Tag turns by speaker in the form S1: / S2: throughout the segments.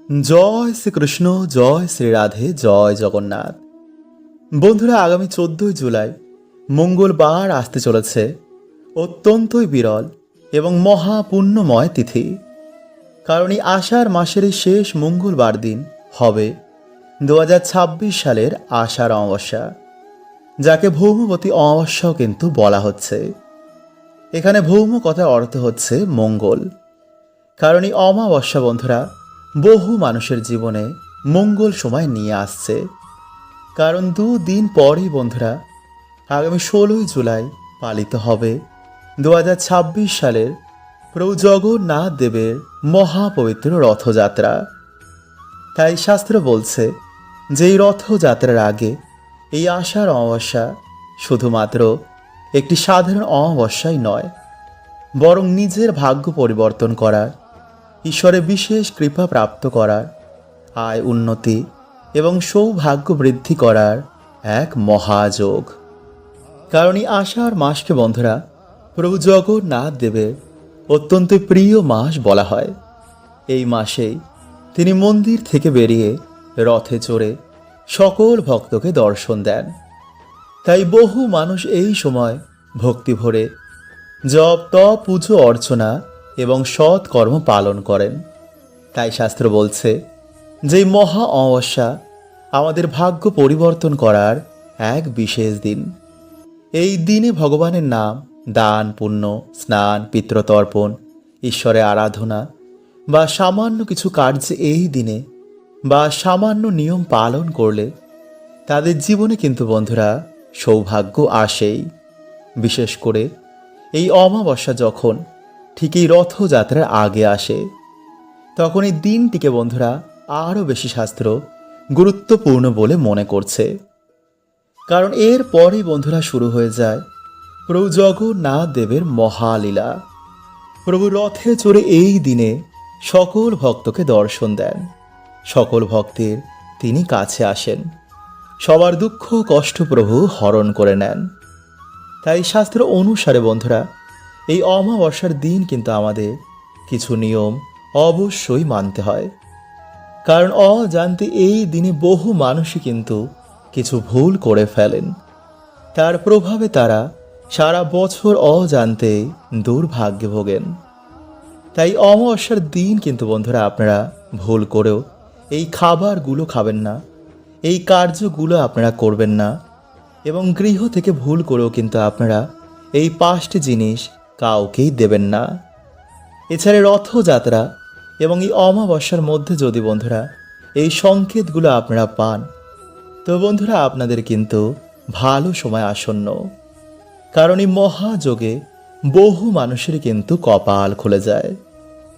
S1: জয় শ্রীকৃষ্ণ, জয় শ্রী রাধে, জয় জগন্নাথ। বন্ধুরা, আগামী 14 জুলাই মঙ্গলবার আসতে চলেছে অত্যন্তই বিরল এবং মহাপুণ্যময় তিথি। কারণ এই আষাঢ় মাসের এই শেষ মঙ্গলবার দিন হবে 2026 সালের আষাঢ় অমাবস্যা, যাকে ভৌমবতী অমাবস্যাও কিন্তু বলা হচ্ছে। এখানে ভৌম কথার অর্থ হচ্ছে মঙ্গল। কারণ এই অমাবস্যা বন্ধুরা বহু মানুষের জীবনে মঙ্গল সময় নিয়ে আসছে। কারণ দুদিন পরেই বন্ধুরা আগামী 16 জুলাই পালিত হবে 2026 সালের প্রভু জগন্নাথ দেবের মহাপবিত্র রথযাত্রা। তাই শাস্ত্র বলছে যে এই রথযাত্রার আগে এই আষাঢ় অমাবস্যা শুধুমাত্র একটি সাধারণ অমাবস্যাই নয়, বরং নিজের ভাগ্য পরিবর্তন করার, ঈশ্বরের বিশেষ কৃপা প্রাপ্ত করার, আয় উন্নতি এবং সৌভাগ্য বৃদ্ধি করার এক মহাযোগ। কারণ এই আষাঢ় মাসকে বন্ধুরা প্রভু জগন্নাথ দেবের অত্যন্ত প্রিয় মাস বলা হয়। এই মাসেই তিনি মন্দির থেকে বেরিয়ে রথে চড়ে সকল ভক্তকে দর্শন দেন। তাই বহু মানুষ এই সময় ভক্তি ভরে জপ তপ পুজো অর্চনা এবং সৎকর্ম পালন করেন। তাই শাস্ত্র বলছে যে মহা অমাবস্যা আমাদের ভাগ্য পরিবর্তন করার এক বিশেষ দিন। এই দিনে ভগবানের নাম, দান পুণ্য, স্নান, পিতৃতর্পণ, ঈশ্বরের আরাধনা বা সামান্য কিছু কার্যে এই দিনে বা সামান্য নিয়ম পালন করলে তাদের জীবনে কিন্তু বন্ধুরা সৌভাগ্য আসেই। বিশেষ করে এই অমাবস্যা যখন ঠিক এই রথযাত্রার আগে আসে, তখন এই দিনটিকে বন্ধুরা আরও বেশি শাস্ত্র গুরুত্বপূর্ণ বলে মনে করছে। কারণ এর পরেই বন্ধুরা শুরু হয়ে যায় প্রভু জগন্নাথ দেবের মহালীলা। প্রভু রথে চড়ে এই দিনে সকল ভক্তকে দর্শন দেন, সকল ভক্তের তিনি কাছে আসেন, সবার দুঃখ কষ্ট প্রভু হরণ করে নেন। তাই শাস্ত্র অনুসারে বন্ধুরা এই অমাবস্যার দিন কিন্তু আমাদের কিছু নিয়ম অবশ্যই মানতে হয়। কারণ অজান্তে এই দিনে বহু মানুষই কিন্তু কিছু ভুল করে ফেলেন, তার প্রভাবে তারা সারা বছর অজান্তে দুর্ভাগ্যে ভোগেন। তাই অমাবস্যার দিন কিন্তু বন্ধুরা আপনারা ভুল করেও এই খাবারগুলো খাবেন না, এই কার্যগুলো আপনারা করবেন না, এবং গৃহ থেকে ভুল করেও কিন্তু আপনারা এই 5টি জিনিস কাউকেই দেবেন না। এছাড়া রথযাত্রা এবং এই অমাবস্যার মধ্যে যদি বন্ধুরা এই সংকেতগুলো আপনারা পান, তো বন্ধুরা আপনাদের কিন্তু ভালো সময় আসন্ন। কারণ এই মহাযোগে বহু মানুষের কিন্তু কপাল খুলে যায়।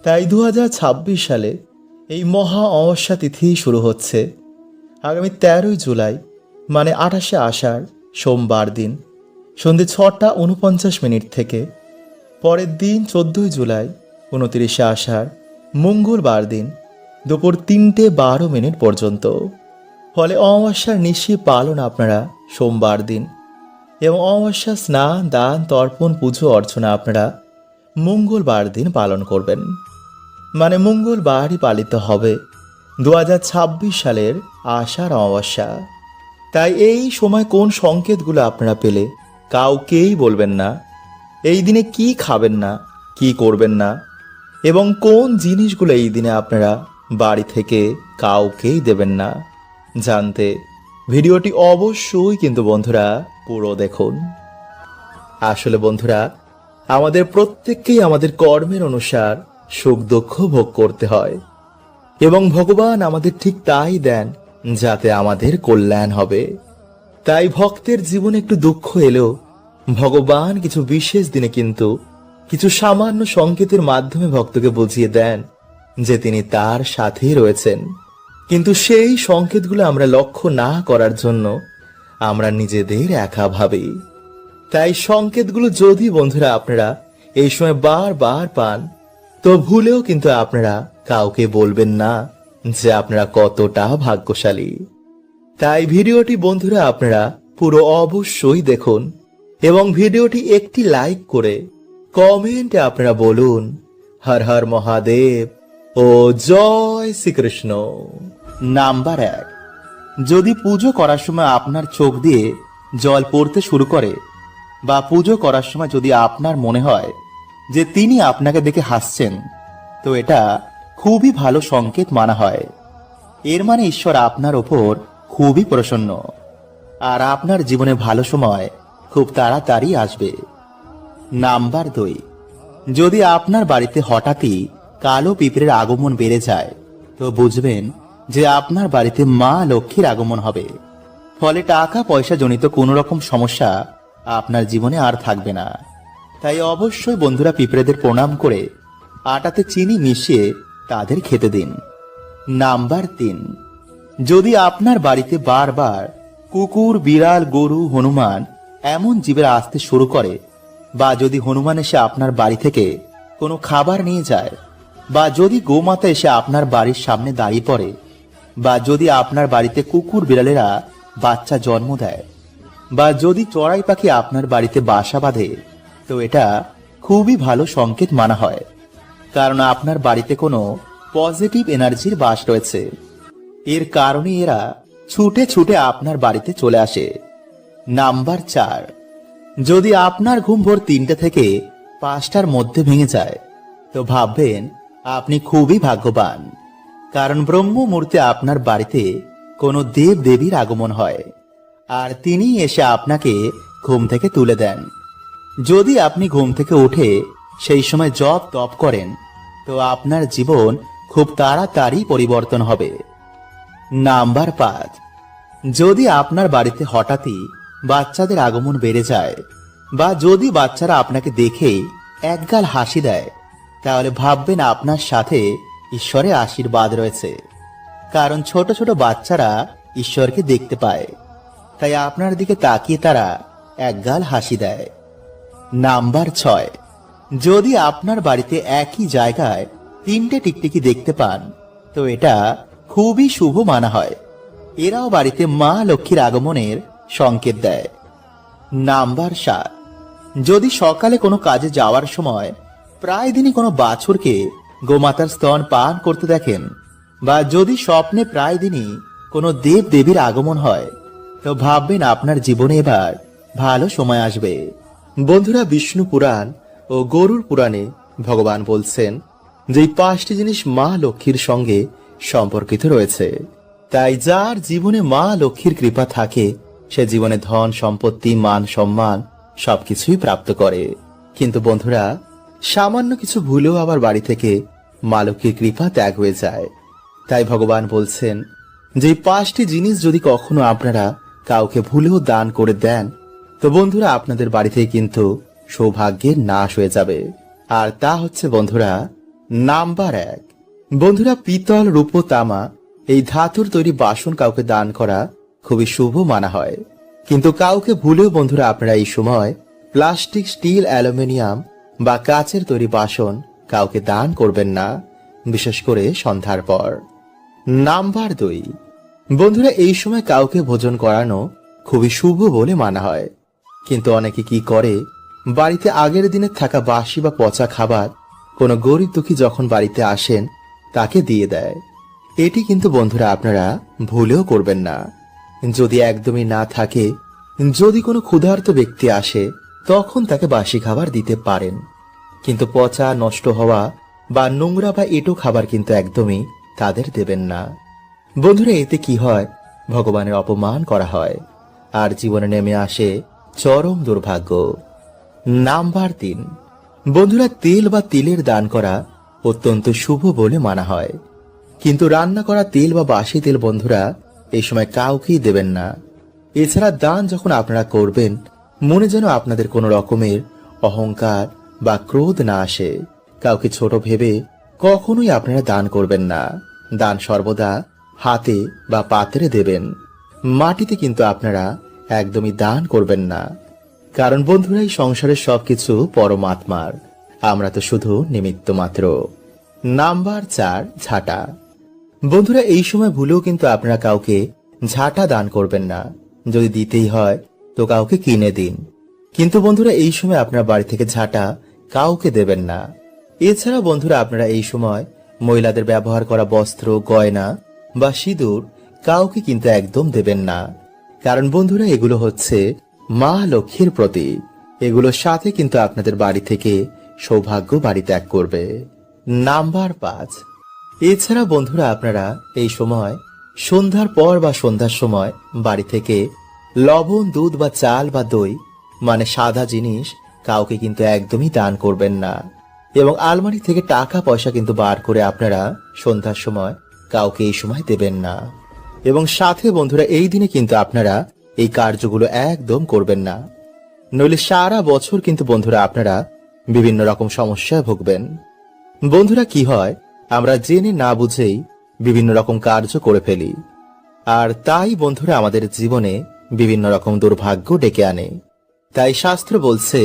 S1: তাই 2026 সালে এই মহা অমাবস্যা তিথি শুরু হচ্ছে আগামী 13 জুলাই মানে 28শে আষাঢ় সোমবার দিন সন্ধ্যে 6:49 থেকে। পরের দিন 14 জুলাই 29শে আষাঢ় মঙ্গলবার দিন দুপুর 3:12 পর্যন্ত। ফলে অমাবস্যার নিশি পালন আপনারা সোমবার দিন এবং অমাবস্যা স্নান দান তর্পণ পুজো অর্চনা আপনারা মঙ্গলবার দিন পালন করবেন। মানে মঙ্গলবারই পালিত হবে 2026 সালের আষাঢ় অমাবস্যা। তাই এই সময় কোন সংকেতগুলো আপনারা পেলে কাউকেই বলবেন না, এই দিনে কি খাবেন না, কি করবেন না, এবং কোন জিনিসগুলো এই দিনে আপনারা বাড়ি থেকে কাউকেই দেবেন না, জানতে ভিডিওটি অবশ্যই কিন্তু বন্ধুরা পুরো দেখুন। আসলে বন্ধুরা আমাদের প্রত্যেককেই আমাদের কর্মের অনুসার সুখ দুঃখ ভোগ করতে হয়, এবং ভগবান আমাদের ঠিক তাই দেন যাতে আমাদের কল্যাণ হবে। তাই ভক্তের জীবনে একটু দুঃখ এলেও ভগবান কিছু বিশেষ দিনে কিন্তু কিছু সামান্য সংকেতের মাধ্যমে ভক্তকে বুঝিয়ে দেন যে তিনি তার সাথেই রয়েছেন। কিন্তু সেই সংকেতগুলো আমরা লক্ষ্য না করার জন্য আমরা নিজেদের একা ভাবি। তাই সংকেতগুলো যদি বন্ধুরা আপনারা এই সময় বারবার পান, তো ভুলেও কিন্তু আপনারা কাউকে বলবেন না যে আপনারা কতটা ভাগ্যশালী। তাই ভিডিওটি বন্ধুরা আপনারা পুরো অবশ্যই দেখুন এবং ভিডিওটি একটি লাইক করে কমেন্টে আপনারা বলুন হর হর মহাদেব, ও জয় শ্রীকৃষ্ণ। নাম্বার 1, যদি পুজো করার সময় আপনার চোখ দিয়ে জল পড়তে শুরু করে বা পুজো করার সময় যদি আপনার মনে হয় যে তিনি আপনাকে দেখে হাসছেন, তো এটা খুবই ভালো সংকেত মানা হয়। এর মানে ঈশ্বর আপনার ওপর খুবই প্রসন্ন আর আপনার জীবনে ভালো সময় খুব তাড়াতাড়ি আসবে। নাম্বার 2, যদি আপনার বাড়িতে হঠাৎই কালো পিঁপড়ের আগমন বেড়ে যায়, তো বুঝবেন যে আপনার বাড়িতে মা লক্ষ্মীর আগমন হবে। ফলে টাকা পয়সা জনিত কোনো রকম সমস্যা আপনার জীবনে আর থাকবে না। তাই অবশ্যই বন্ধুরা পিঁপড়েদের প্রণাম করে আটাতে চিনি মিশিয়ে তাদের খেতে দিন। নাম্বার 3, যদি আপনার বাড়িতে বারবার কুকুর, বিড়াল, গরু, হনুমান এমন জীবের আসতে শুরু করে, বা যদি হনুমান এসে আপনার বাড়ি থেকে কোনো খাবার নিয়ে যায়, বা যদি গোমাতা এসে আপনার বাড়ির সামনে দাঁড়িয়ে পড়ে, বা যদি আপনার বাড়িতে কুকুর বিড়ালেরা বাচ্চা জন্ম দেয়, বা যদি চড়াই পাখি আপনার বাড়িতে বাসা বাঁধে, তো এটা খুবই ভালো সংকেত মানা হয়, কারণ আপনার বাড়িতে কোনো পজিটিভ এনার্জির বাস রয়েছে। এর কারণে এরা ছুটে ছুটে আপনার বাড়িতে চলে আসে। নাম্বার 4, যদি আপনার ঘুম ভোর 3টে থেকে 5টার মধ্যে ভেঙে যায়, তো ভাববেন আপনি খুবই ভাগ্যবান, কারণ ব্রহ্ম মুহূর্তে আপনার বাড়িতে কোনো দেব দেবীর আগমন হয় আর তিনি এসে আপনাকে ঘুম থেকে তুলে দেন। যদি আপনি ঘুম থেকে উঠে সেই সময় জপ তপ করেন, তো আপনার জীবন খুব তাড়াতাড়ি পরিবর্তন হবে। নাম্বার 5, যদি আপনার বাড়িতে হঠাৎই বাচ্চাদের আগমন বেড়ে যায়, বা যদি বাচ্চারা আপনাকে দেখেই একগাল হাসি দেয়, তাহলে ভাববেন আপনার সাথে ঈশ্বরের আশীর্বাদ রয়েছে, কারণ ছোট ছোট বাচ্চারা ঈশ্বরকে দেখতে পায়, তাই আপনার দিকে তাকিয়ে তারা একগাল হাসি দেয়। নাম্বার 6, যদি আপনার বাড়িতে একই জায়গায় 3টে টিকটিকি দেখতে পান, তো এটা খুবই শুভ মানা হয়। এরাও বাড়িতে মা লক্ষ্মীর আগমনের সংকেত দেয়। নাম্বার 7, যদি সকালে কোনো কাজে যাওয়ার সময় প্রায় দিনই কোনো বাছুরকে গোমাতার স্তন পান করতে দেখেন, বা যদি স্বপ্নে প্রায় দিনই কোনো দেব দেবীর আগমন হয়, তো ভাববেন আপনার জীবনে এবার ভালো সময় আসবে। বন্ধুরা, বিষ্ণু পুরাণ ও গরুর পুরাণে ভগবান বলছেন যে এই 5টি জিনিস মা লক্ষ্মীর সঙ্গে সম্পর্কিত রয়েছে। তাই যার জীবনে মা লক্ষ্মীর কৃপা থাকে, সে জীবনে ধন সম্পত্তি, মান সম্মান সবকিছুই প্রাপ্ত করে। কিন্তু বন্ধুরা, সামান্য কিছু ভুলেও আবার বাড়ি থেকে মা লক্ষ্মীর কৃপা ত্যাগ হয়ে যায়। তাই ভগবান বলছেন যে এই 5টি জিনিস যদি কখনো আপনারা কাউকে ভুলেও দান করে দেন, তো বন্ধুরা আপনাদের বাড়িতে কিন্তু সৌভাগ্যের নাশ হয়ে যাবে। আর তা হচ্ছে বন্ধুরা, নাম্বার 1, বন্ধুরা পিতল, রূপ, তামা এই ধাতুর তৈরি বাসন কাউকে দান করা খুবই শুভ মানা হয়। কিন্তু কাউকে ভুলেও বন্ধুরা আপনারা এই সময় প্লাস্টিক, স্টিল, অ্যালুমিনিয়াম বা কাচের তৈরি বাসন কাউকে দান করবেন না, বিশেষ করে সন্ধ্যার পর। নাম্বার 2, বন্ধুরা এই সময় কাউকে ভোজন করানো খুবই শুভ বলে মানা হয়। কিন্তু অনেকে কি করে, বাড়িতে আগের দিনে থাকা বাসি বা পচা খাবার কোনো গরিব দুঃখী যখন বাড়িতে আসেন তাকে দিয়ে দেয়। এটি কিন্তু বন্ধুরা আপনারা ভুলেও করবেন না। যদি একদমই না থাকে, যদি কোনো ক্ষুধার্ত ব্যক্তি আসে, তখন তাকে বাসি খাবার দিতে পারেন, কিন্তু পচা, নষ্ট হওয়া বা নোংরা বা এঁটো খাবার কিন্তু একদমই তাদের দেবেন না। বন্ধুরা এতে কি হয়, ভগবানের অপমান করা হয় আর জীবনে নেমে আসে চরম দুর্ভাগ্য। নাম্বার 3, বন্ধুরা তেল বা তিলের দান করা অত্যন্ত শুভ বলে মানা হয়। কিন্তু রান্না করা তেল বা বাসি তেল বন্ধুরা এই সময় কাউকেই দেবেন না। এছাড়া দান যখন আপনারা করবেন, মনে যেন আপনাদের কোনো রকমের অহংকার বা ক্রোধ না আসে। কাউকে ছোট ভেবে কখনোই আপনারা দান করবেন না। দান সর্বদা হাতে বা পাত্রে দেবেন, মাটিতে কিন্তু আপনারা একদমই দান করবেন না। কারণ বন্ধুরা এই সংসারের সবকিছু পরমাত্মার, আমরা তো শুধু নিমিত্ত মাত্র। নাম্বার 4, ঝাঁটা। বন্ধুরা এই সময় ভুলেও কিন্তু আপনারা কাউকে ঝাঁটা দান করবেন না। যদি দিতেই হয় তো কাউকে কিনে দিন, কিন্তু বন্ধুরা এই সময় আপনারা বাড়ি থেকে ঝাঁটা কাউকে দেবেন না। এছাড়া বন্ধুরা আপনারা এই সময় মহিলাদের ব্যবহার করা বস্ত্র, গয়না বা সিঁদুর কাউকে কিন্তু একদম দেবেন না। কারণ বন্ধুরা, এগুলো হচ্ছে মা লক্ষ্মীর প্রতীক। এগুলোর সাথে কিন্তু আপনাদের বাড়ি থেকে সৌভাগ্য বাড়ি ত্যাগ করবে। নাম্বার 5। এছাড়া বন্ধুরা, আপনারা এই সময় সন্ধ্যার পর বা সন্ধ্যার সময় বাড়ি থেকে লবণ, দুধ বা চাল বা দই মানে সাদা জিনিস কাউকে কিন্তু একদমই দান করবেন না। এবং আলমারি থেকে টাকা পয়সা কিন্তু বার করে আপনারা সন্ধ্যার সময় কাউকে এই সময় দেবেন না। এবং সাথে বন্ধুরা, এই দিনে কিন্তু আপনারা এই কার্যগুলো একদম করবেন না, নইলে সারা বছর কিন্তু বন্ধুরা আপনারা বিভিন্ন রকম সমস্যায় ভুগবেন। বন্ধুরা, কি হয়, আমরা জেনে না বুঝেই বিভিন্ন রকম কার্য করে ফেলি, আর তাই বন্ধুরা আমাদের জীবনে বিভিন্ন রকম দুর্ভাগ্য ডেকে আনে। তাই শাস্ত্র বলছে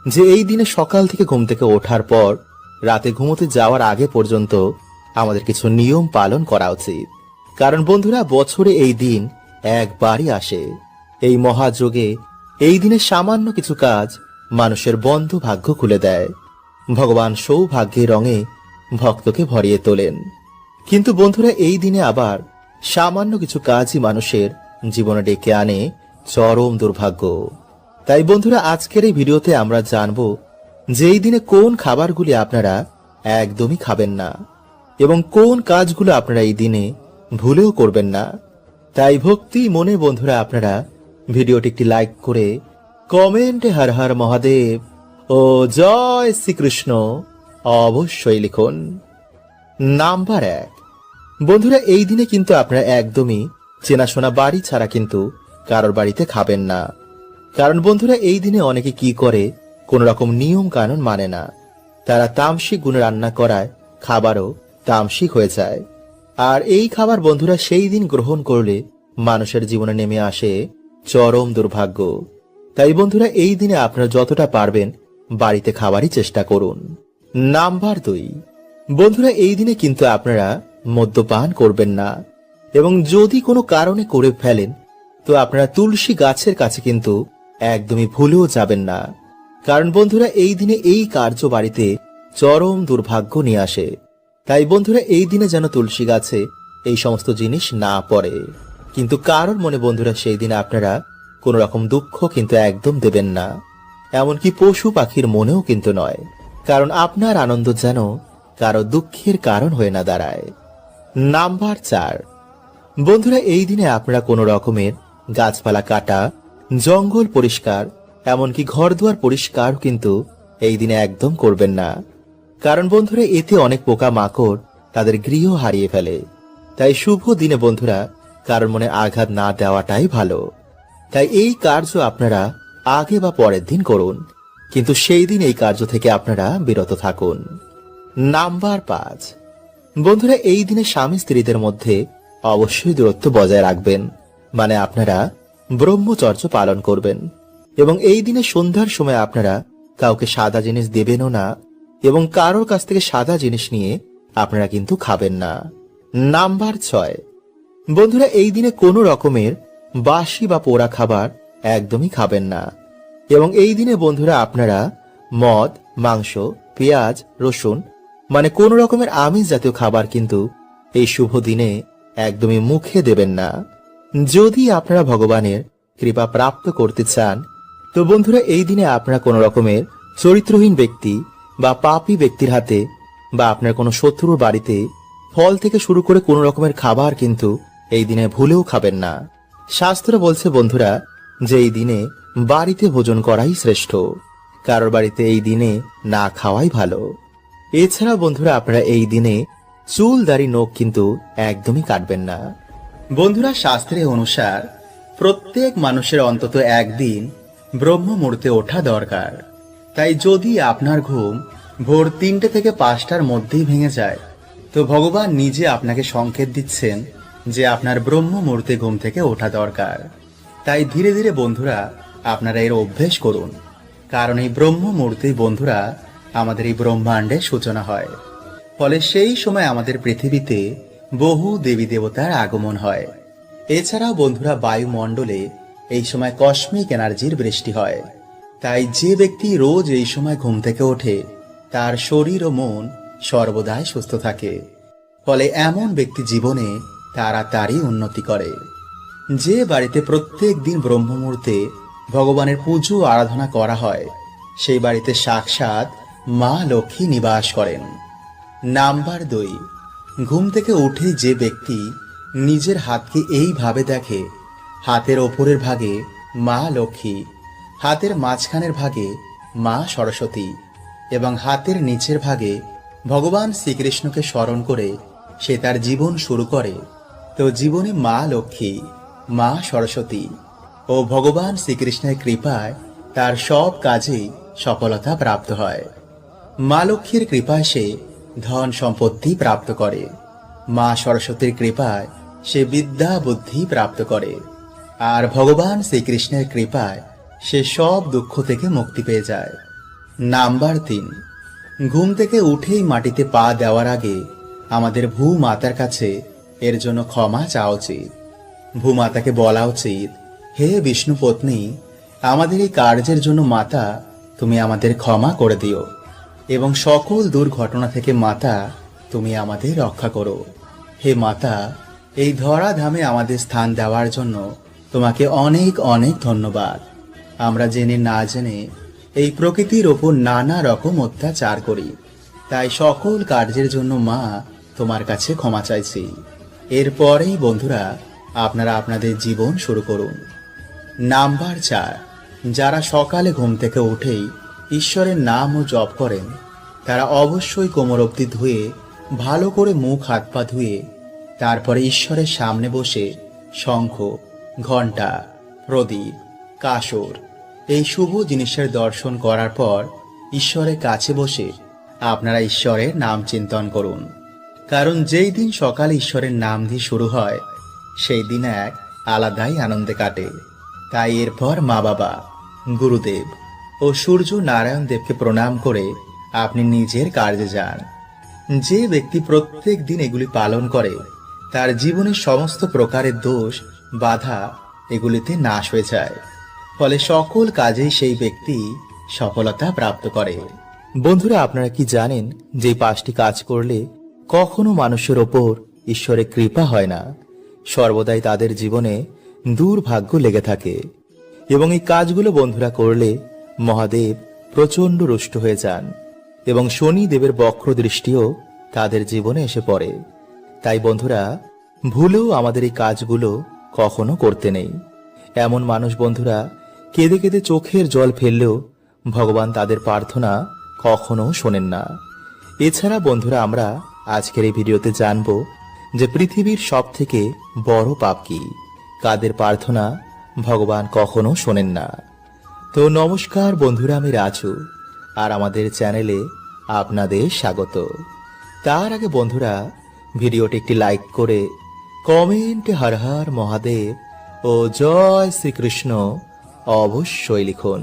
S1: যে এই দিনে সকাল থেকে ঘুম থেকে ওঠার পর রাতে ঘুমোতে যাওয়ার আগে পর্যন্ত আমাদের কিছু নিয়ম পালন করা উচিত। কারণ বন্ধুরা, বছরে এই দিন একবারই আসে। এই মহাযোগে এই দিনে সামান্য কিছু কাজ মানুষের বন্ধ ভাগ্য খুলে দেয়। ভগবান সৌভাগ্যের রঙে ভক্তকে ভরিয়ে তোলেন। কিন্তু বন্ধুরা, এই দিনে আবার সামান্য কিছু কাজই মানুষের জীবনে ডেকে আনে চরম দুর্ভাগ্য। তাই বন্ধুরা, আজকের এই ভিডিওতে আমরা জানব যে এই দিনে কোন খাবারগুলি আপনারা একদমই খাবেন না এবং কোন কাজগুলো আপনারা এই দিনে ভুলেও করবেন না। তাই ভক্তি মনে বন্ধুরা আপনারা ভিডিওটি একটি লাইক করে কমেন্টে হর হর মহাদেব ও জয় শ্রীকৃষ্ণ অবশ্যই লিখুন। নাম্বার 1। বন্ধুরা, এই দিনে কিন্তু আপনারা একদমই চেনাশোনা বাড়ি ছাড়া কিন্তু কারোর বাড়িতে খাবেন না। কারণ বন্ধুরা, এই দিনে অনেকে কি করে, কোন রকম নিয়ম কানুন মানে না। তারা তামসিক গুণে রান্না করায় খাবারও তামসিক হয়ে যায়। আর এই খাবার বন্ধুরা সেই দিন গ্রহণ করলে মানুষের জীবনে নেমে আসে চরম দুর্ভাগ্য। তাই বন্ধুরা, এই দিনে আপনারা যতটা পারবেন বাড়িতে খাবারই চেষ্টা করুন। নাম্বার 2। বন্ধুরা, এই দিনে কিন্তু আপনারা মদ্যপান করবেন না, এবং যদি কোনো কারণে করে ফেলেন তো আপনারা তুলসী গাছের কাছে কিন্তু একদমই ভুলেও যাবেন না। কারণ বন্ধুরা, এই দিনে এই কার্য বাড়িতে চরম দুর্ভাগ্য নিয়ে আসে। তাই বন্ধুরা, এই দিনে যেন তুলসী গাছে এই সমস্ত জিনিস না পড়ে। কিন্তু কারোর মনে বন্ধুরা সেই দিনে আপনারা কোন রকম দুঃখ কিন্তু একদম দেবেন না, এমনকি পশু পাখির মনেও কিন্তু নয়। কারণ আপনার আনন্দ যেন কারো দুঃখের কারণ হয়ে না দাঁড়ায়। নাম্বার 4। বন্ধুরা, এই দিনে আপনারা কোনো রকমের গাছপালা কাটা, জঙ্গল পরিষ্কার, এমনকি ঘরদুয়ার পরিষ্কার কিন্তু এই দিনে একদম করবেন না। কারণ বন্ধুরা, এতে অনেক পোকা মাকড় তাদের গৃহ হারিয়ে ফেলে। তাই শুভ দিনে বন্ধুরা কারোর মনে আঘাত না দেওয়াটাই ভালো। তাই এই কার্য আপনারা আগে বা পরের দিন করুন, কিন্তু সেই দিন এই কার্য থেকে আপনারা বিরত থাকুন। নাম্বার 5। বন্ধুরা, এই দিনে স্বামী স্ত্রীদের মধ্যে অবশ্যই দূরত্ব বজায় রাখবেন, মানে আপনারা ব্রহ্মচর্য পালন করবেন। এবং এই দিনে সন্ধ্যার সময় আপনারা কাউকে সাদা জিনিস দেবেনও না, এবং কারোর কাছ থেকে সাদা জিনিস নিয়ে আপনারা কিন্তু খাবেন না। নাম্বার 6। বন্ধুরা, এই দিনে কোনো রকমের বাসি বা পোড়া খাবার একদমই খাবেন না। এবং এই দিনে বন্ধুরা আপনারা মদ, মাংস, পেঁয়াজ, রসুন মানে কোন রকমের আমিষ জাতীয় খাবার কিন্তু এই শুভ দিনে একদমই মুখে দেবেন না। যদি আপনারা ভগবানের কৃপা প্রাপ্ত করতে চান তো বন্ধুরা এই দিনে আপনারা কোন রকমের চরিত্রহীন ব্যক্তি বা পাপী ব্যক্তির হাতে বা আপনার কোনো শত্রুর বাড়িতে ফল থেকে শুরু করে কোন রকমের খাবার কিন্তু এই দিনে ভুলেও খাবেন না। শাস্ত্র বলছে বন্ধুরা যে এই দিনে বাড়িতে ভোজন করাই শ্রেষ্ঠ, কারোর বাড়িতে এই দিনে না খাওয়াই ভালো। এছাড়া বন্ধুরা আপনারা এই দিনে চুল দাড়ি নখ কিন্তু একদমই কাটবেন না। বন্ধুরা, শাস্ত্রে অনুসার প্রত্যেক মানুষের অন্তত একদিন ব্রহ্ম মুহূর্তে ওঠা দরকার। তাই যদি আপনার ঘুম ভোর 3টে থেকে 5টার মধ্যেই ভেঙে যায় তো ভগবান নিজে আপনাকে সংকেত দিচ্ছেন যে আপনার ব্রহ্ম মুহূর্তে ঘুম থেকে ওঠা দরকার। তাই ধীরে ধীরে বন্ধুরা আপনারা এর অভ্যেস করুন, কারণ এই ব্রহ্ম মুহূর্তেই বন্ধুরা আমাদের এই ব্রহ্মাণ্ডের সূচনা হয়। ফলে সেই সময় আমাদের পৃথিবীতে বহু দেবী দেবতার আগমন হয়। এছাড়াও বন্ধুরা বায়ুমণ্ডলে এই সময় কসমিক এনার্জির বৃষ্টি হয়। তাই যে ব্যক্তি রোজ এই সময় ঘুম থেকে ওঠে তার শরীর ও মন সর্বদাই সুস্থ থাকে। ফলে এমন ব্যক্তি জীবনে তাড়াতাড়ি উন্নতি করে। যে বাড়িতে প্রত্যেক দিন ব্রহ্ম মুহূর্তে ভগবানের পুজো আরাধনা করা হয়, সেই বাড়িতে সাক্ষাৎ মা লক্ষ্মী নিবাস করেন। নাম্বার 2, ঘুম থেকে উঠে যে ব্যক্তি নিজের হাতকে এইভাবে দেখে, হাতের ওপরের ভাগে মা লক্ষ্মী, হাতের মাঝখানের ভাগে মা সরস্বতী এবং হাতের নিচের ভাগে ভগবান শ্রীকৃষ্ণকে স্মরণ করে সে তার জীবন শুরু করে, তো জীবনে মা লক্ষ্মী, মা সরস্বতী ও ভগবান শ্রীকৃষ্ণের কৃপায় তার সব কাজেই সফলতা প্রাপ্ত হয়। মা লক্ষ্মীর কৃপায় সে ধন সম্পত্তি প্রাপ্ত করে, মা সরস্বতীর কৃপায় সে বিদ্যা বুদ্ধি প্রাপ্ত করে, আর ভগবান শ্রীকৃষ্ণের কৃপায় সে সব দুঃখ থেকে মুক্তি পেয়ে যায়। নাম্বার 3, ঘুম থেকে উঠেই মাটিতে পা দেওয়ার আগে আমাদের ভূমাতার কাছে এর জন্য ক্ষমা চাওয়া উচিত। ভূমাতাকে বলা উচিত, হে বিষ্ণু পত্নী, আমাদের এই কার্যের জন্য মাতা তুমি আমাদের ক্ষমা করে দিও এবং সকল দুর্ঘটনা থেকে মাতা তুমি আমাদের রক্ষা করো। হে মাতা, এই ধরাধামে আমাদের স্থান দেওয়ার জন্য তোমাকে অনেক অনেক ধন্যবাদ। আমরা জেনে না জেনে এই প্রকৃতির ওপর নানা রকম অত্যাচার করি, তাই সকল কার্যের জন্য মা তোমার কাছে ক্ষমা চাইছি। এরপরেই বন্ধুরা আপনারা আপনাদের জীবন শুরু করুন। নাম্বার 4, যারা সকালে ঘুম থেকে উঠেই ঈশ্বরের নাম ও জপ করেন, তারা অবশ্যই কোমর অবধি ধুয়ে ভালো করে মুখ হাত পা ধুয়ে তারপরে ঈশ্বরের সামনে বসে শঙ্খ, ঘণ্টা, প্রদীপ, কাসর এই শুভ জিনিসের দর্শন করার পর ঈশ্বরের কাছে বসে আপনারা ঈশ্বরের নাম চিন্তন করুন। কারণ যেই দিন সকালে ঈশ্বরের নাম দিয়ে শুরু হয়, সেই দিন এক আলাদাই আনন্দে কাটে। তাই এরপর মা বাবা, গুরুদেব ও সূর্য নারায়ণ দেবকে প্রণাম করে আপনি নিজের কার্যে যান। যে ব্যক্তি প্রত্যেক দিন এগুলি পালন করে, তার জীবনের সমস্ত প্রকারের দোষ, বাধা এগুলিতে নাশ হয়ে যায়। ফলে সকল কাজেই সেই ব্যক্তি সফলতা প্রাপ্ত করে। বন্ধুরা, আপনারা কি জানেন যে 5টি কাজ করলে কখনো মানুষের ওপর ঈশ্বরের কৃপা হয় না, সর্বদাই তাদের জীবনে দুর্ভাগ্য লেগে থাকে। এবং এই কাজগুলো বন্ধুরা করলে মহাদেব প্রচন্ড রুষ্ট হয়ে যান এবং শনি দেবের বক্র দৃষ্টিও তাদের জীবনে এসে পড়ে। তাই বন্ধুরা, ভুলেও আমাদের এই কাজগুলো কখনো করতে নেই। এমন মানুষ বন্ধুরা কেঁদে কেঁদে চোখের জল ফেললেও ভগবান তাদের প্রার্থনা কখনো শোনেন না। এছাড়া বন্ধুরা, আমরা আজকের এই ভিডিওতে জানব যে পৃথিবীর সব থেকে বড় পাপ কি, কাদের প্রার্থনা ভগবান কখনো শোনেন না। তো নমস্কার বন্ধুরা, আমি রাজু, আর আমাদের চ্যানেলে আপনাদের স্বাগত। তার আগে বন্ধুরা, ভিডিওটি একটি লাইক করে কমেন্টে হর হর মহাদেব ও জয় শ্রীকৃষ্ণ অবশ্যই লিখুন।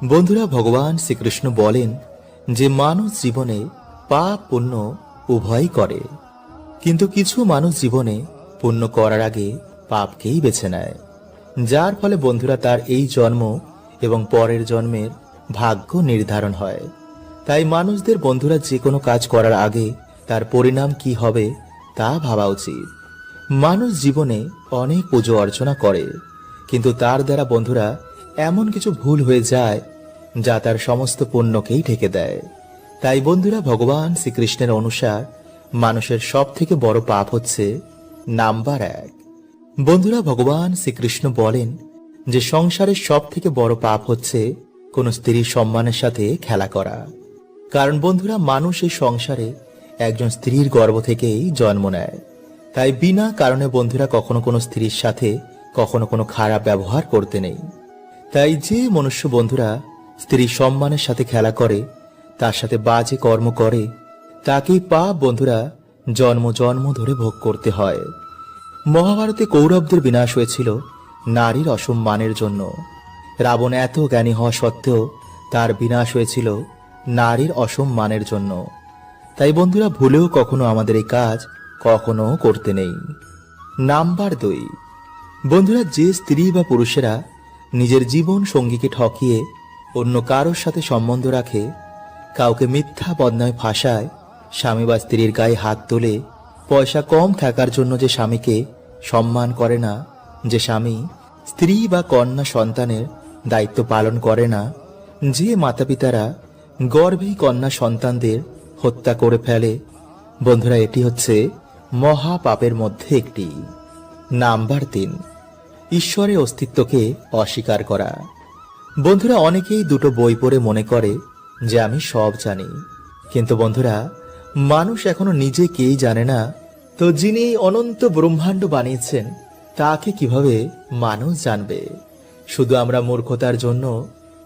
S1: বন্ধুরা, ভগবান শ্রীকৃষ্ণ বলেন যে মানুষ জীবনে পাপ পুণ্য উভয়ই করে, কিন্তু কিছু মানুষ জীবনে পুণ্য করার আগে পাপকেই বেছে নেয়, যার ফলে বন্ধুরা তার এই জন্ম এবং পরের জন্মের ভাগ্য নির্ধারণ হয়। তাই মানুষদের বন্ধুরা যে কোনো কাজ করার আগে তার পরিণাম কি হবে তা ভাবা উচিত। মানুষ জীবনে অনেক পুজো অর্চনা করে, কিন্তু তার দ্বারা বন্ধুরা এমন কিছু ভুল হয়ে যায় যা তার সমস্ত পুণ্যকেই ঢেকে দেয়। তাই বন্ধুরা, ভগবান শ্রীকৃষ্ণের অনুসার মানুষের সব থেকে বড় পাপ হচ্ছে নাম্বার 1। বন্ধুরা, ভগবান শ্রীকৃষ্ণ বলেন যে সংসারের সব থেকে বড় পাপ হচ্ছে কোন স্ত্রীর সম্মানের সাথে খেলা করা। কারণ বন্ধুরা, মানুষ এই সংসারে একজন স্ত্রীর গর্ভ থেকেই জন্ম নেয়। তাই বিনা কারণে বন্ধুরা কখনো কোনো স্ত্রীর সাথে কখনো কোনো খারাপ ব্যবহার করতে নেই। তাই যে মনুষ্য বন্ধুরা স্ত্রীর সম্মানের সাথে খেলা করে, তার সাথে বাজে কর্ম করে, তাকেই পাপ বন্ধুরা জন্ম জন্ম ধরে ভোগ করতে হয়। মহাভারতে কৌরবদের বিনাশ হয়েছিল নারীর অসম্মানের জন্য। রাবণ এত জ্ঞানী হওয়া সত্ত্বেও তার বিনাশ হয়েছিল নারীর অসম্মানের জন্য। তাই বন্ধুরা, ভুলেও কখনো আমাদের এই কাজ কখনো করতে নেই। নাম্বার 2, বন্ধুরা যে স্ত্রী বা পুরুষেরা নিজের জীবন সঙ্গীকে ঠকিয়ে অন্য কারোর সাথে সম্বন্ধ রাখে, কাউকে মিথ্যা বদনামে ফাঁসায়, স্বামী বা স্ত্রীর গায়ে হাত তোলে, পয়সা কম থাকার জন্য যে স্বামীকে সম্মান করে না, যে স্বামী স্ত্রী বা কন্যা সন্তানের দায়িত্ব পালন করে না, যে মাতাপিতারা গর্ভেই কন্যা সন্তানদের হত্যা করে ফেলে, বন্ধুরা এটি হচ্ছে মহা পাপের মধ্যে একটি। নাম্বার 3, ঈশ্বরের অস্তিত্বকে অস্বীকার করা। বন্ধুরা অনেকেই দুটো বই পড়ে মনে করে যে আমি সব জানি, কিন্তু বন্ধুরা মানুষ এখনো নিজেকেই জানে না, তো যিনি এই অনন্ত ব্রহ্মাণ্ড বানিয়েছেন তাকে কিভাবে মানুষ জানবে? শুধু আমরা মূর্খতার জন্য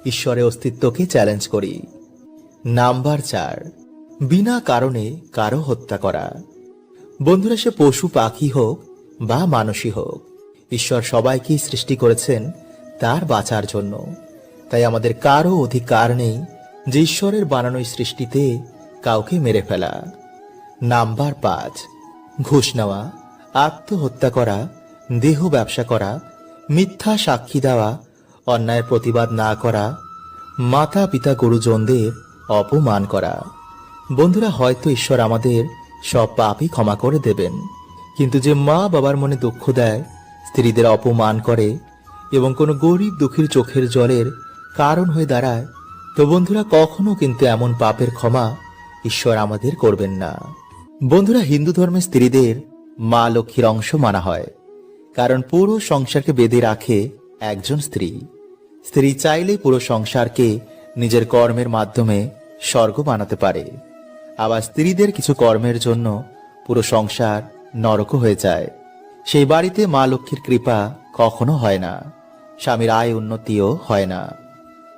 S1: ঈশ্বরের অস্তিত্বকে চ্যালেঞ্জ করি। নাম্বার 4, বিনা কারণে কারো হত্যা করা। বন্ধুরা সে পশু পাখি হোক বা মানুষই হোক, ঈশ্বর সবাইকেই সৃষ্টি করেছেন তার বাঁচার জন্য। তাই আমাদের কারো অধিকার নেই যে ঈশ্বরের বানানো এই সৃষ্টিতে কাউকে মেরে ফেলা। নাম্বার 5, ঘুষ নেওয়া, আত্মহত্যা করা, দেহ ব্যবসা করা, মিথ্যা সাক্ষী দেওয়া, অন্যায়ের প্রতিবাদ না করা, মাতা পিতা গুরুজনদের অপমান করা। বন্ধুরা হয়তো ঈশ্বর আমাদের সব পাপই ক্ষমা করে দেবেন, কিন্তু যে মা বাবার মনে দুঃখ দেয়, স্ত্রীদের অপমান করে এবং কোনো গরিব দুঃখীর চোখের জলের কারণ হয়ে দাঁড়ায়, তো বন্ধুরা কখনো কিন্তু এমন পাপের ক্ষমা ঈশ্বর আমাদের করবেন না। বন্ধুরা হিন্দু ধর্মে স্ত্রীদের মা লক্ষ্মীর অংশ মানা হয়, কারণ পুরো সংসারকে বেঁধে রাখে একজন স্ত্রী। স্ত্রী চাইলেই পুরো সংসারকে নিজের কর্মের মাধ্যমে স্বর্গ বানাতে পারে, আবার স্ত্রীদের কিছু কর্মের জন্য পুরো সংসার নরক হয়ে যায়। সেই বাড়িতে মা লক্ষ্মীর কৃপা কখনো হয় না, স্বামীর আয় উন্নতিও হয় না।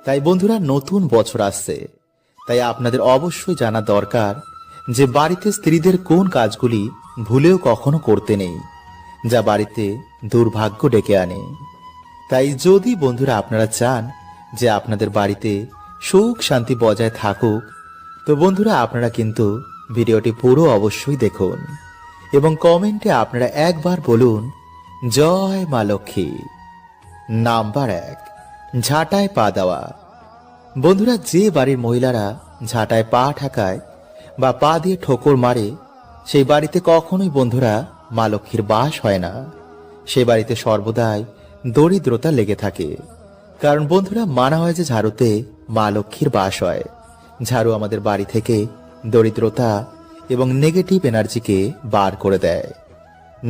S1: তাই বন্ধুরা নতুন বছর আসছে, তাই আপনাদের অবশ্যই জানা দরকার যে বাড়িতে স্ত্রীদের কোন কাজগুলি ভুলেও কখনো করতে নেই, যা বাড়িতে দুর্ভাগ্য ডেকে আনে। তাই যদি বন্ধুরা আপনারা চান যে আপনাদের বাড়িতে সুখ শান্তি বজায় থাকুক, তো বন্ধুরা আপনারা কিন্তু ভিডিওটি পুরো অবশ্যই দেখুন এবং কমেন্টে আপনারা একবার বলুন জয় মা লক্ষ্মী। নাম্বার 1, ঝাঁটায় পা দেওয়া। বন্ধুরা যে বাড়ির মহিলারা ঝাঁটায় পা ঠাকায় বা পা দিয়ে ঠোকর মারে, সেই বাড়িতে কখনোই বন্ধুরা মা লক্ষ্মীর বাস হয় না। সেই বাড়িতে সর্বদাই দরিদ্রতা লেগে থাকে, কারণ বন্ধুরা মানা হয় যে ঝাড়ুতে মা লক্ষ্মীর বাস হয়। ঝাড়ু আমাদের বাড়ি থেকে দরিদ্রতা এবং নেগেটিভ এনার্জিকে বার করে দেয়।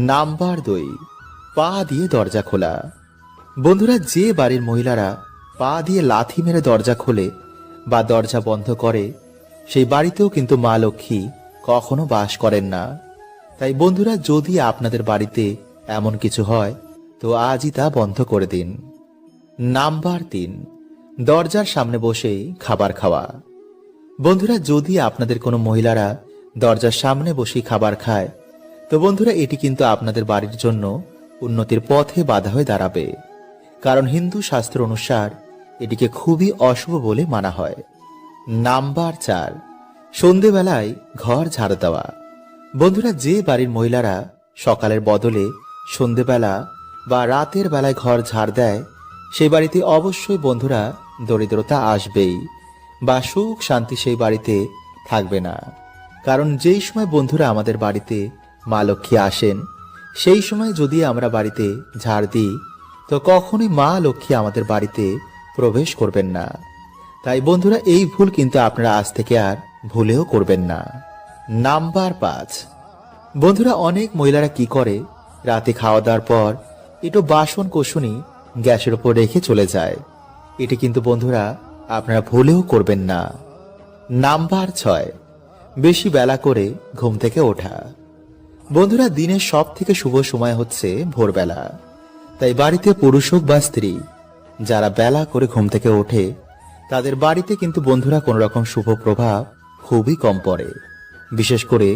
S1: নাম্বার 2, পা দিয়ে দরজা খোলা। বন্ধুরা যে বাড়ির মহিলারা পা দিয়ে লাথি মেরে দরজা খোলে বা দরজা বন্ধ করে, সেই বাড়িতেও কিন্তু মা লক্ষ্মী কখনো বাস করেন না। তাই বন্ধুরা যদি আপনাদের বাড়িতে এমন কিছু হয়, তো আজই তা বন্ধ করে দিন। নাম্বার 3, দরজার সামনে বসেই খাবার খাওয়া। বন্ধুরা যদি আপনাদের কোনো মহিলারা দরজার সামনে বসেই খাবার খায়, তো বন্ধুরা এটি কিন্তু আপনাদের বাড়ির জন্য উন্নতির পথে বাধা হয়ে দাঁড়াবে, কারণ হিন্দু শাস্ত্র অনুসার এটিকে খুবই অশুভ বলে মানা হয়। নাম্বার 4, সন্ধেবেলায় ঘর ঝাড়ু দেওয়া। বন্ধুরা যে বাড়ির মহিলারা সকালের বদলে সন্ধেবেলা বা রাতের বেলায় ঘর ঝাড় দেয়, সেই বাড়িতে অবশ্যই বন্ধুরা দরিদ্রতা আসবেই বা সুখ শান্তি সেই বাড়িতে থাকবে না। কারণ যেই সময় বন্ধুরা আমাদের বাড়িতে মা লক্ষ্মী আসেন, সেই সময় যদি আমরা বাড়িতে ঝাড় দিই, তো কখনোই মা লক্ষ্মী আমাদের বাড়িতে প্রবেশ করবেন না। তাই বন্ধুরা এই ভুল কিন্তু আপনারা আজ থেকে আর ভুলেও করবেন না। নাম্বার 5, বন্ধুরা অনেক মহিলারা কি করে, রাতে খাওয়া দাওয়ার পর একটু বাসন কোসনি গ্যাসের উপর রেখে চলে যায়। এটি কিন্তু বন্ধুরা আপনারা ভুলেও করবেন না। নাম্বার 6, বেশি বেলা করে ঘুম থেকে ওঠা। বন্ধুরা দিনের সব থেকে শুভ সময় হচ্ছে ভোরবেলা। তাই বাড়িতে পুরুষ হোক বা স্ত্রী, যারা বেলা করে ঘুম থেকে ওঠে, তাদের বাড়িতে কিন্তু বন্ধুরা কোনো রকম শুভ প্রভাব খুবই কম পড়ে। বিশেষ করে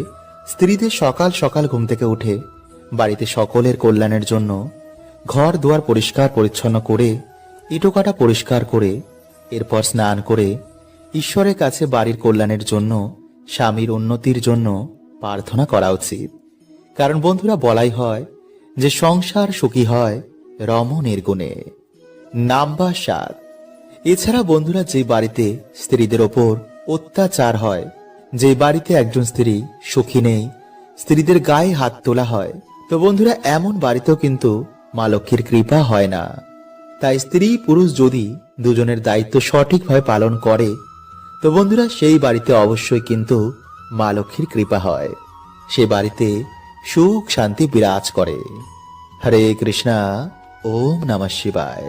S1: স্ত্রীদের সকাল সকাল ঘুম থেকে উঠে বাড়িতে সকলের কল্যাণের জন্য ঘর দুয়ার পরিষ্কার পরিচ্ছন্ন করে, ইটোকাটা পরিষ্কার করে, এরপর স্নান করে ঈশ্বরের কাছে বাড়ির কল্যাণের জন্য, স্বামীর উন্নতির জন্য প্রার্থনা করা উচিত। কারণ বন্ধুরা বলাই হয় যে সংসার সুখী হয় রমণীর গুণে। নাম্বার 7, এছাড়া বন্ধুরা যে বাড়িতে স্ত্রীদের ওপর অত্যাচার হয়, যে বাড়িতে একজন স্ত্রী সুখী নেই, স্ত্রীদের গায়ে হাত তোলা হয়, তো বন্ধুরা এমন বাড়িতেও কিন্তু মা লক্ষ্মীর কৃপা হয় না। তাই স্ত্রী পুরুষ যদি দুজনের দায়িত্ব সঠিকভাবে পালন করে, তো বন্ধুরা সেই বাড়িতে অবশ্যই কিন্তু মা লক্ষ্মীর কৃপা হয়, সে বাড়িতে সুখ শান্তি বিরাজ করে। হরে কৃষ্ণা, ওম নমঃ শিবায়।